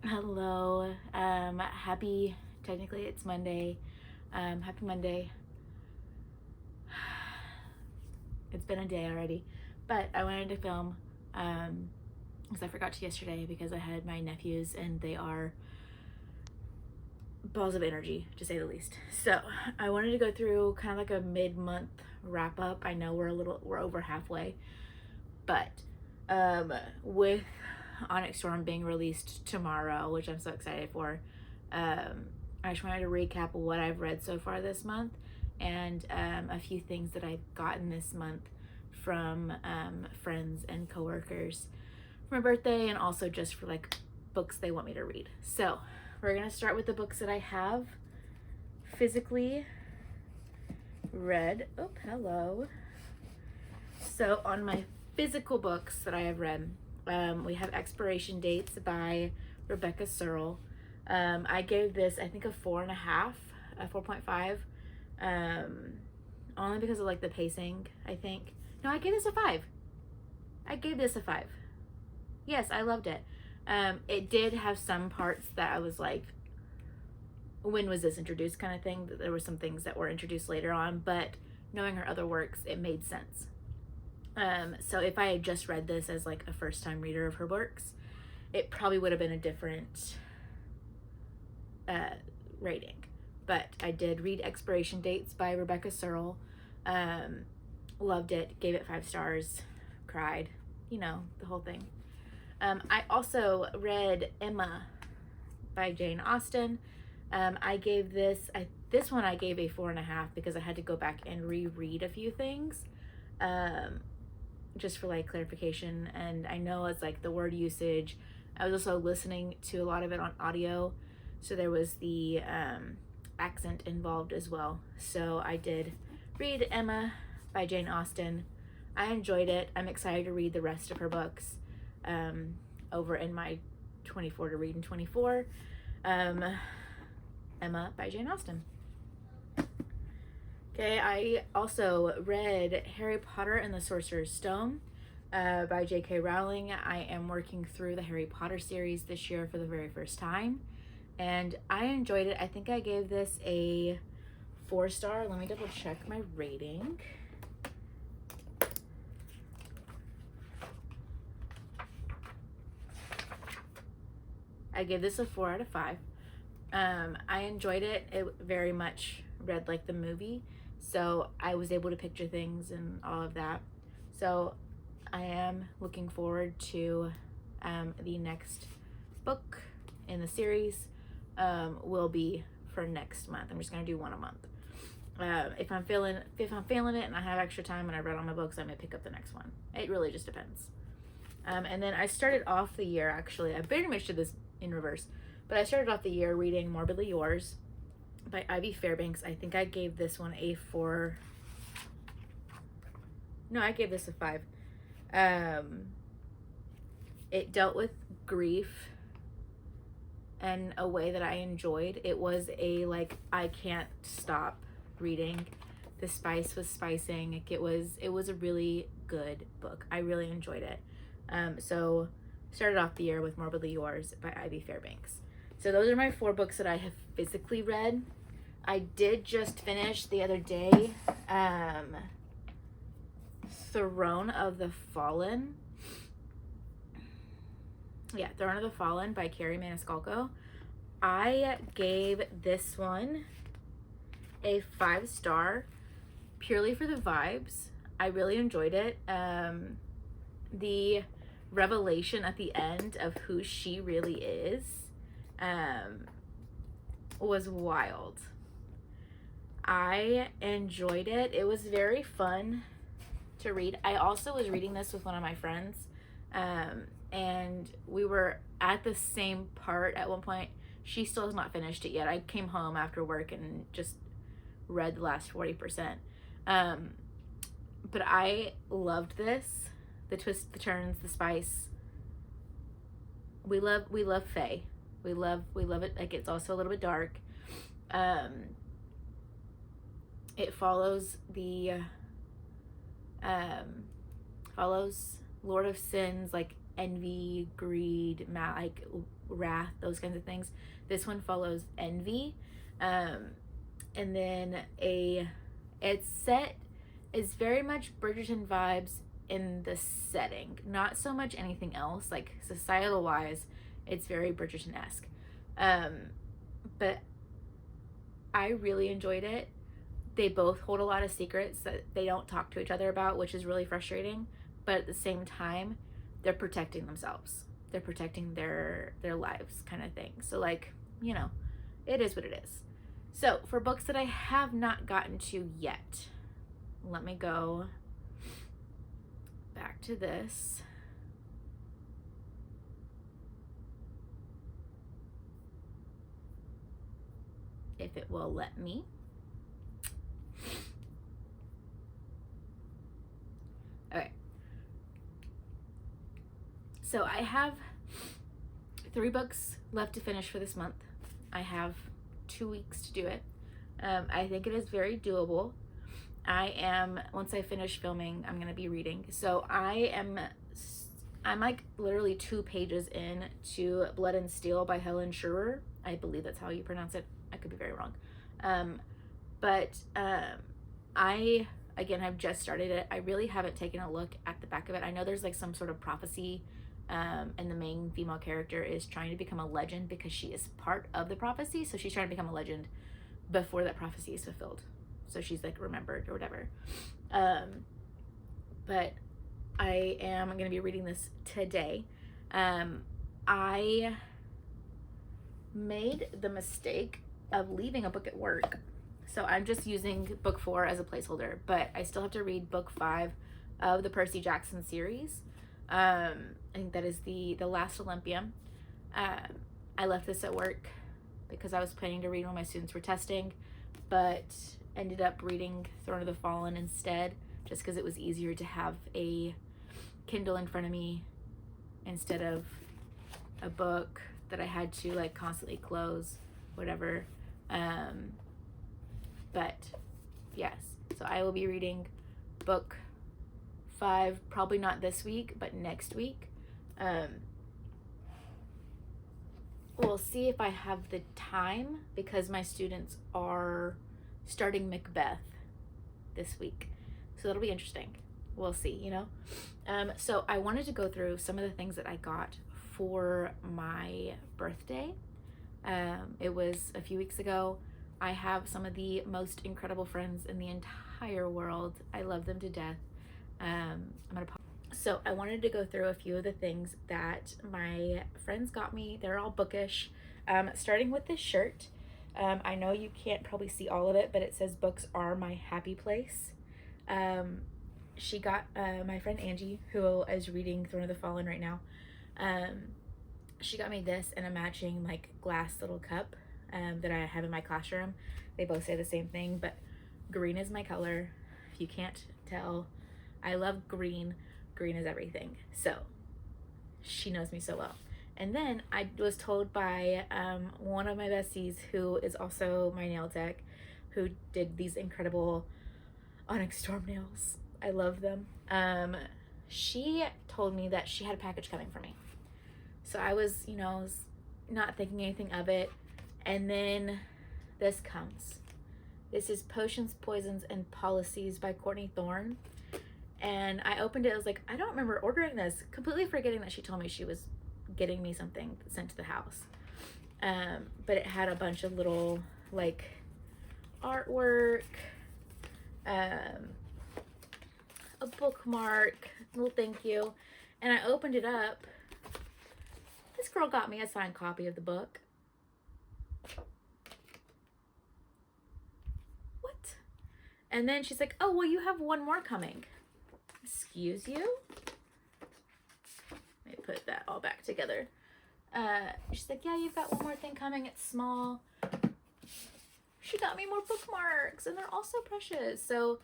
Hello. Technically it's Monday. Happy Monday. It's been a day already, but I wanted to film, because I forgot to yesterday because I had my nephews and they are balls of energy, to say the least. So I wanted to go through kind of like a mid-month wrap up. I know we're over halfway, but with Onyx Storm being released tomorrow, which I'm so excited for, I just wanted to recap what I've read so far this month and a few things that I've gotten this month from friends and coworkers for my birthday, and also just for like books they want me to read. So we're gonna start with the books that I have physically read. Oh, hello. So on my physical books that I have read, we have Expiration Dates by Rebecca Searle. I gave this, I think, a 4.5, a 4.5, only because of like the pacing, I think. No, I gave this a 5. I gave this a 5. Yes, I loved it. It did have some parts that I was like, when was this introduced kind of thing. There were some things that were introduced later on, but knowing her other works, it made sense. So if I had just read this as like a first time reader of her works, it probably would have been a different rating. But I did read Expiration Dates by Rebecca Searle. Loved it, gave it 5 stars, cried, the whole thing. I also read Emma by Jane Austen. I gave this one I gave a 4.5 because I had to go back and reread a few things, just for like clarification. And I know it's like the word usage. I was also listening to a lot of it on audio, so there was the accent involved as well. So I did read Emma by Jane Austen. I enjoyed it. I'm excited to read the rest of her books over in my 24 to read in 24. Emma by Jane Austen. Okay, I also read Harry Potter and the Sorcerer's Stone by J.K. Rowling. I am working through the Harry Potter series this year for the very first time, and I enjoyed it. I think I gave this a 4 star. Let me double check my rating. I gave this a 4 out of 5. I enjoyed it. It very much read like the movie, so I was able to picture things and all of that. So I am looking forward to the next book in the series. Will be for next month. I'm just gonna do one a month. If I'm feeling it and I have extra time and I read all my books, I may pick up the next one. It really just depends. And then I started off the year, actually, I very much did this in reverse, but I started off the year reading Morbidly Yours by Ivy Fairbanks. I think I gave this one a 4. No, I gave this a 5. It dealt with grief in a way that I enjoyed. It was a like, I can't stop reading. The spice was spicing. It was a really good book. I really enjoyed it. So started off the year with Morbidly Yours by Ivy Fairbanks. So those are my 4 books that I have physically read. I did just finish the other day Throne of the Fallen. Yeah, Throne of the Fallen by Kerri Maniscalco. I gave this one a 5 star purely for the vibes. I really enjoyed it. The revelation at the end of who she really is was wild. I enjoyed it. It was very fun to read. I also was reading this with one of my friends, and we were at the same part at one point. She still has not finished it yet. I came home after work and just read the last 40%. But I loved this. The twists, the turns, the spice. We love Faye. We love it. Like, it's also a little bit dark. It follows follows Lord of Sins, like envy, greed, wrath, those kinds of things. This one follows envy. And then it's very much Bridgerton vibes in the setting, not so much anything else. Like societal wise, it's very Bridgerton-esque. But I really enjoyed it. They both hold a lot of secrets that they don't talk to each other about, which is really frustrating. But at the same time, they're protecting themselves. They're protecting their lives, kind of thing. So like, you know, it is what it is. So for books that I have not gotten to yet, let me go back to this. If it will let me. Okay. So I have 3 books left to finish for this month. I have 2 weeks to do it. I think it is very doable. Once I finish filming, I'm going to be reading. So I'm like literally 2 pages in to Blood and Steel by Helen Schurer. I believe that's how you pronounce it. I could be very wrong. I, again, have just started it. I really haven't taken a look at the back of it. I know there's like some sort of prophecy, and the main female character is trying to become a legend because she is part of the prophecy. So she's trying to become a legend before that prophecy is fulfilled. So she's like remembered or whatever. But I am going to be reading this today. I made the mistake of leaving a book at work. So I'm just using book 4 as a placeholder, but I still have to read book 5 of the Percy Jackson series. I think that is the Last Olympian. I left this at work because I was planning to read when my students were testing, but ended up reading Throne of the Fallen instead, just because it was easier to have a Kindle in front of me instead of a book that I had to like constantly close, whatever. But yes, so I will be reading book 5, probably not this week, but next week. We'll see if I have the time because my students are starting Macbeth this week. So that'll be interesting. We'll see, you know? So I wanted to go through some of the things that I got for my birthday. It was a few weeks ago. I have some of the most incredible friends in the entire world. I love them to death. So I wanted to go through a few of the things that my friends got me. They're all bookish. Starting with this shirt. I know you can't probably see all of it, but it says books are my happy place. She got, my friend Angie, who is reading Throne of the Fallen right now. She got me this in a matching like glass little cup that I have in my classroom. They both say the same thing, but green is my color. If you can't tell, I love green. Green is everything. So she knows me so well. And then I was told by one of my besties, who is also my nail tech, who did these incredible Onyx Storm nails. I love them. She told me that she had a package coming for me. So I was, not thinking anything of it. And then this comes. This is Potions, Poisons, and Policies by Courtney Thorne. And I opened it. I was like, I don't remember ordering this. Completely forgetting that she told me she was getting me something sent to the house. But it had a bunch of little, like, artwork, a bookmark, little thank you. And I opened it up. This girl got me a signed copy of the book. What? And then she's like, oh, well, you have one more coming. Excuse you? Let me put that all back together. She's like, yeah, you've got one more thing coming. It's small. She got me more bookmarks, and they're all so precious. So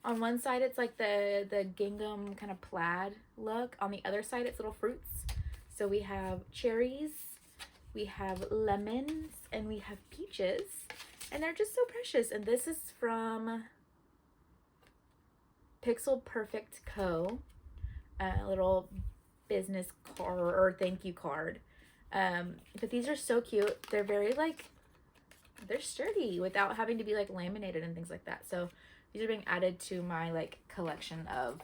on one side, it's like the gingham kind of plaid look. On the other side, it's little fruits. So we have cherries, we have lemons, and we have peaches. And they're just so precious. And this is from Pixel Perfect Co. A little business card or thank you card. But these are so cute. They're very like, they're sturdy without having to be like laminated and things like that. So these are being added to my like collection of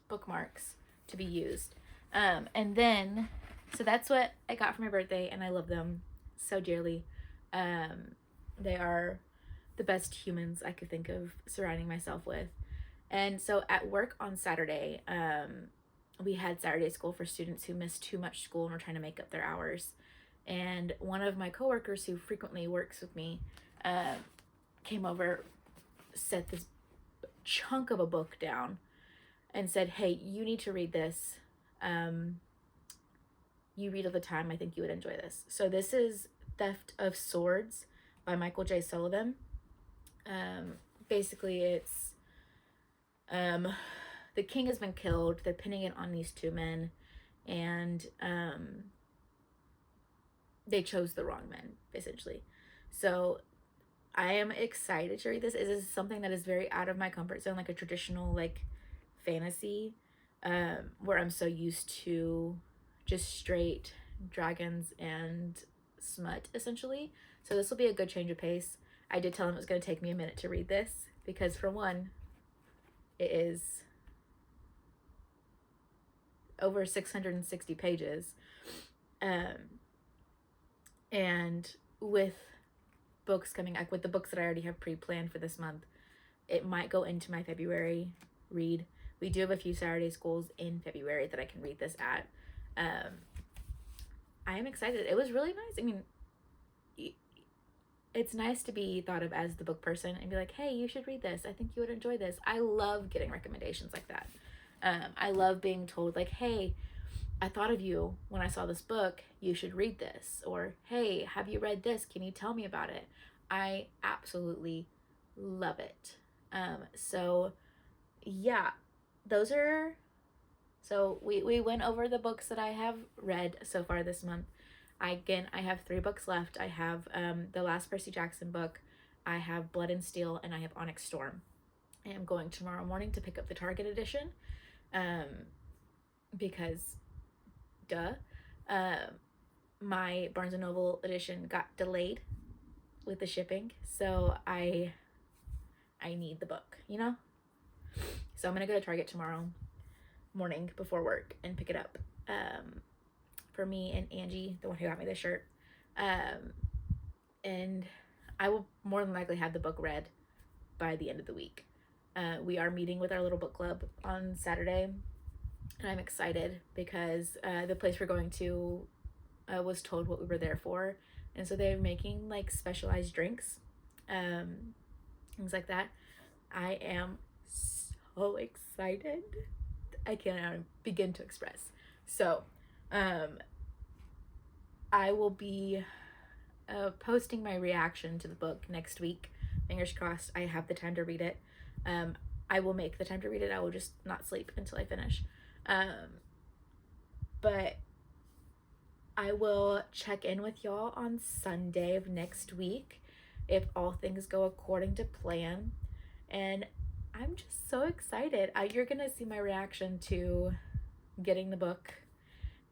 bookmarks to be used. And then, so that's what I got for my birthday, and I love them so dearly. They are the best humans I could think of surrounding myself with. And so at work on Saturday, we had Saturday school for students who missed too much school and were trying to make up their hours. And one of my coworkers who frequently works with me came over, set this chunk of a book down, and said, "Hey, you need to read this. You read all the time. I think you would enjoy this." So this is Theft of Swords by Michael J. Sullivan. Basically, it's the king has been killed. They're pinning it on these two men, and they chose the wrong men, essentially. So I am excited to read this. It is something that is very out of my comfort zone, like a traditional like fantasy, where I'm so used to just straight dragons and smut, essentially. So this will be a good change of pace. I did tell him it was going to take me a minute to read this because, for one, it is over 660 pages. And with books coming, like with the books that I already have pre-planned for this month, it might go into my February read. We do have a few Saturday schools in February that I can read this at. I am excited. It was really nice. I mean, it's nice to be thought of as the book person and be like, hey, you should read this. I think you would enjoy this. I love getting recommendations like that. I love being told like, hey, I thought of you when I saw this book. You should read this. Or, hey, have you read this? Can you tell me about it? I absolutely love it. So yeah, those are, so we went over the books that I have read so far this month. I have 3 books left. I have the last Percy Jackson book, I have Blood and Steel, and I have Onyx Storm. I am going tomorrow morning to pick up the Target edition, because duh. My Barnes & Noble edition got delayed with the shipping, so I need the book, you know? So I'm gonna go to Target tomorrow morning before work and pick it up. For me and Angie, the one who got me the shirt. And I will more than likely have the book read by the end of the week. We are meeting with our little book club on Saturday, and I'm excited because the place we're going to was told what we were there for, and so they're making like specialized drinks, things like that. I am so excited. I cannot begin to express. So I will be posting my reaction to the book next week. Fingers crossed I have the time to read it. I will make the time to read it. I will just not sleep until I finish. But I will check in with y'all on Sunday of next week if all things go according to plan. And I'm just so excited. You're gonna see my reaction to getting the book,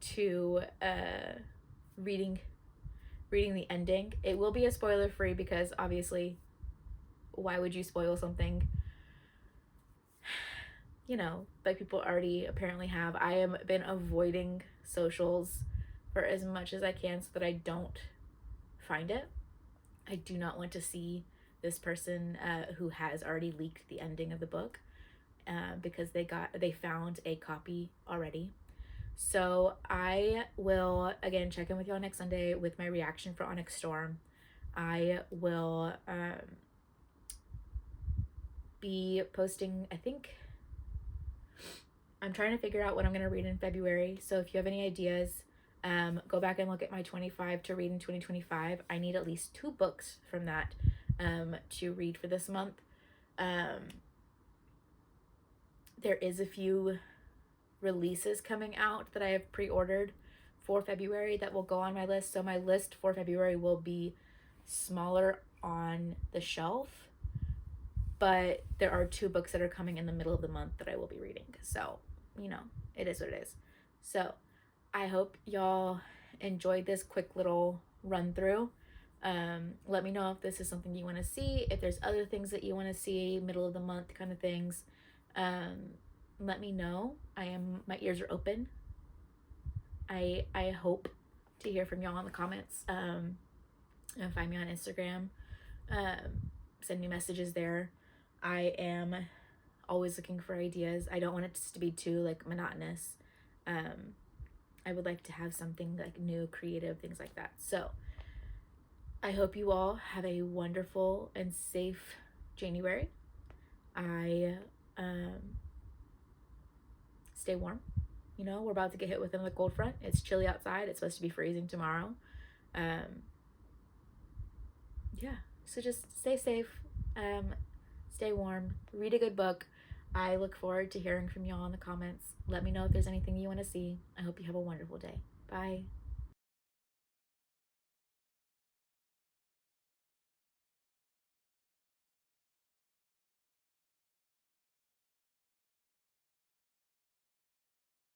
to reading the ending. It will be a spoiler free because obviously, why would you spoil something, you know, like people already apparently have. I have been avoiding socials for as much as I can so that I don't find it. I do not want to see this person who has already leaked the ending of the book, because they found a copy already. So I will again check in with y'all next Sunday with my reaction for Onyx Storm. I will be posting, I think I'm trying to figure out what I'm going to read in February. So if you have any ideas, go back and look at my 25 to read in 2025. I need at least 2 books from that to read for this month. There is a few releases coming out that I have pre-ordered for February that will go on my list. So my list for February will be smaller on the shelf, but there are 2 books that are coming in the middle of the month that I will be reading. So, you know, it is what it is. So I hope y'all enjoyed this quick little run through. Let me know if this is something you want to see, if there's other things that you want to see, middle of the month kind of things. Let me know. My ears are open. I hope to hear from y'all in the comments. And find me on Instagram. Send me messages there. I am always looking for ideas. I don't want it to be too like monotonous. I would like to have something like new, creative, things like that. So I hope you all have a wonderful and safe January. I stay warm. You know, we're about to get hit with another cold front. It's chilly outside. It's supposed to be freezing tomorrow. Yeah, so just stay safe, stay warm, read a good book. I look forward to hearing from y'all in the comments. Let me know if there's anything you want to see. I hope you have a wonderful day. Bye.